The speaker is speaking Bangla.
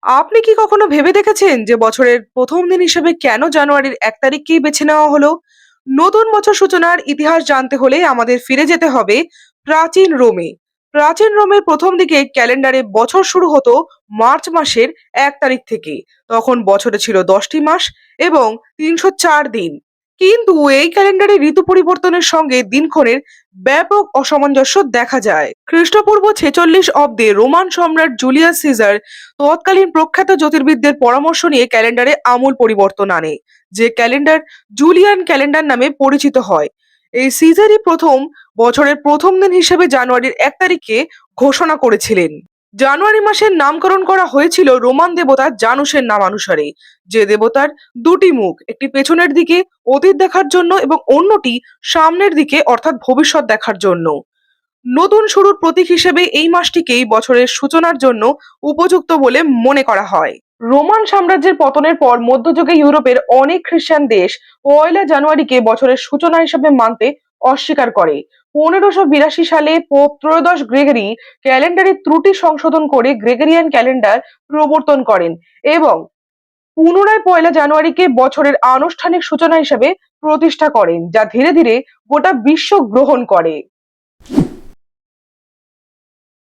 আপনি কি কখনো ভেবে দেখেছেন যে বছরের প্রথম দিন হিসেবে কেন জানুয়ারির ১ তারিখকেই বেছে নেওয়া হলো? নতুন বছর সূচনার ইতিহাস জানতে হলে আমাদের ফিরে যেতে হবে প্রাচীন রোমে। প্রাচীন রোমের প্রথম দিকে ক্যালেন্ডারে বছর শুরু হতো মার্চ মাসের ১ তারিখ থেকে। তখন বছরে ছিল ১০টি মাস এবং ৩০৪ দিন। কিন্তু এই ক্যালেন্ডারে ঋতু পরিবর্তনের সঙ্গে দিনক্ষণের ব্যাপক অসামঞ্জস্য দেখা যায়। খ্রিস্টপূর্ব ৪৬ অব্দে রোমান সম্রাট জুলিয়াস সিজার তৎকালীন প্রখ্যাত জ্যোতির্বিদদের পরামর্শ নিয়ে ক্যালেন্ডারে আমূল পরিবর্তন আনে, যে ক্যালেন্ডার জুলিয়ান ক্যালেন্ডার নামে পরিচিত হয়। এই সিজারই প্রথম বছরের প্রথম দিন হিসেবে জানুয়ারির ১ তারিখে ঘোষণা করেছিলেন। জানুয়ারি মাসের নামকরণ করা হয়েছিল রোমান দেবতা জানুসের নামানুসারে, যে দেবতার দুটি মুখ, একটি পেছনের দিকে অতীত দেখার জন্য এবং অন্যটি সামনের দিকে অর্থাৎ ভবিষ্যৎ দেখার জন্য। নতুন শুরুর প্রতীক হিসেবে এই মাসটিকেই বছরের সূচনার জন্য উপযুক্ত বলে মনে করা হয়। রোমান সাম্রাজ্যের পতনের পর মধ্যযুগে ইউরোপের অনেক খ্রিস্টান দেশ পয়লা জানুয়ারিকে বছরের সূচনা হিসেবে মানতে অস্বীকার করে। ১৫৮২ সালে পোপ ত্রয়োদশ গ্রেগরি ক্যালেন্ডারের ত্রুটি সংশোধন করে গ্রেগরিয়ান ক্যালেন্ডার প্রবর্তন করেন এবং পুনরায় পয়লা জানুয়ারিকে বছরের আনুষ্ঠানিক সূচনা হিসেবে প্রতিষ্ঠা করেন, যা ধীরে ধীরে গোটা বিশ্ব গ্রহণ করে।